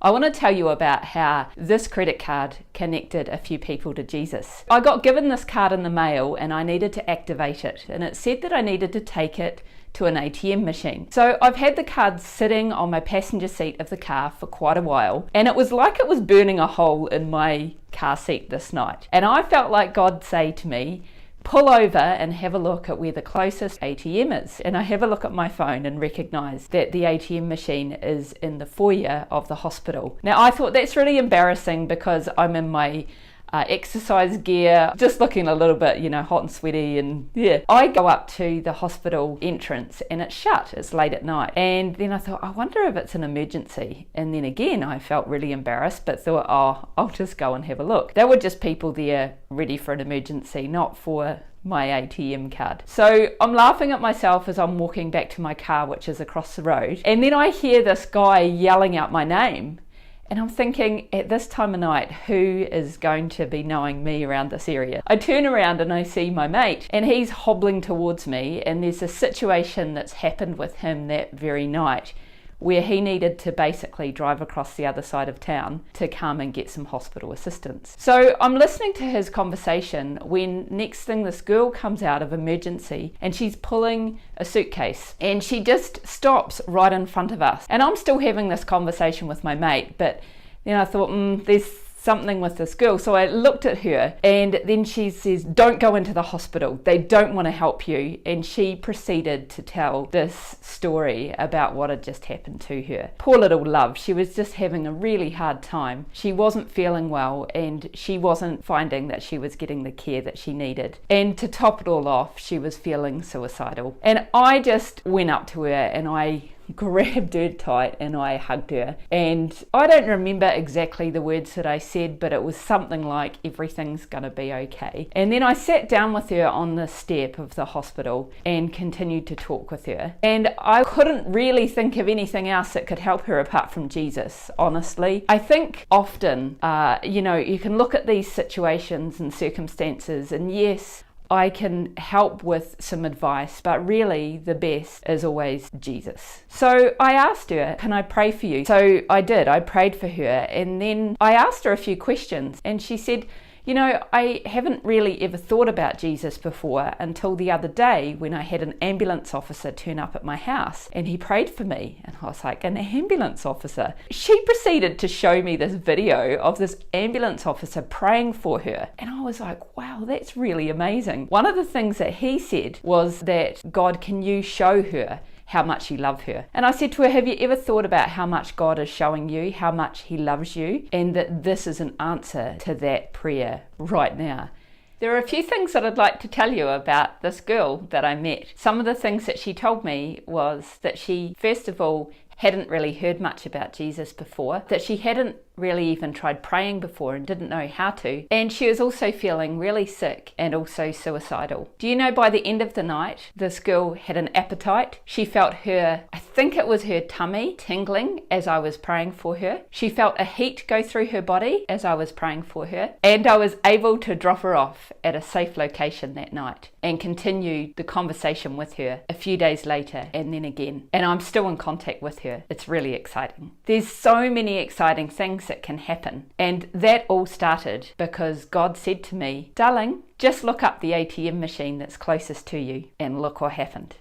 I want to tell you about how this credit card connected a few people to Jesus. I got given this card in the mail and I needed to activate it, and it said that I needed to take it to an ATM machine. So I've had the card sitting on my passenger seat of the car for quite a while, and it was like it was burning a hole in my car seat this night. And I felt like God say to me, pull over and have a look at where the closest ATM is. And I have a look at my phone and recognise that the ATM machine is in the foyer of the hospital. Now I thought that's really embarrassing because I'm in my exercise gear, just looking a little bit, hot and sweaty, and yeah. I go up to the hospital entrance and it's shut, it's late at night. And then I thought, I wonder if it's an emergency. And then again, I felt really embarrassed, but thought, I'll just go and have a look. There were just people there ready for an emergency, not for my ATM card. So I'm laughing at myself as I'm walking back to my car, which is across the road. And then I hear this guy yelling out my name. And I'm thinking, at this time of night, who is going to be knowing me around this area? I turn around and I see my mate, and he's hobbling towards me, and there's a situation that's happened with him that very night where he needed to basically drive across the other side of town to come and get some hospital assistance. So I'm listening to his conversation when next thing this girl comes out of emergency and she's pulling a suitcase and she just stops right in front of us. And I'm still having this conversation with my mate, but then I thought, there's something with this girl. So I looked at her and then she says, don't go into the hospital. They don't want to help you. And she proceeded to tell this story about what had just happened to her. Poor little love. She was just having a really hard time. She wasn't feeling well and she wasn't finding that she was getting the care that she needed. And to top it all off, she was feeling suicidal. And I just went up to her and I grabbed her tight and I hugged her. And I don't remember exactly the words that I said, but it was something like, everything's gonna be okay. And then I sat down with her on the step of the hospital and continued to talk with her. And I couldn't really think of anything else that could help her apart from Jesus, honestly. I think often, you can look at these situations and circumstances, and yes, I can help with some advice, but really the best is always Jesus. So I asked her, can I pray for you? So I did, I prayed for her, and then I asked her a few questions, and she said, I haven't really ever thought about Jesus before until the other day when I had an ambulance officer turn up at my house and he prayed for me. And I was like, an ambulance officer? She proceeded to show me this video of this ambulance officer praying for her. And I was like, wow, that's really amazing. One of the things that he said was that, God, can you show her how much you love her? And I said to her, have you ever thought about how much God is showing you, how much he loves you, and that this is an answer to that prayer right now? There are a few things that I'd like to tell you about this girl that I met. Some of the things that she told me was that she, first of all, hadn't really heard much about Jesus before, that she hadn't really even tried praying before and didn't know how to. And she was also feeling really sick and also suicidal. Do you know, by the end of the night, this girl had an appetite. She felt I think it was her tummy tingling as I was praying for her. She felt a heat go through her body as I was praying for her. And I was able to drop her off at a safe location that night and continue the conversation with her a few days later and then again. And I'm still in contact with her. It's really exciting. There's so many exciting things that can happen. And that all started because God said to me, darling, just look up the ATM machine that's closest to you, and look what happened.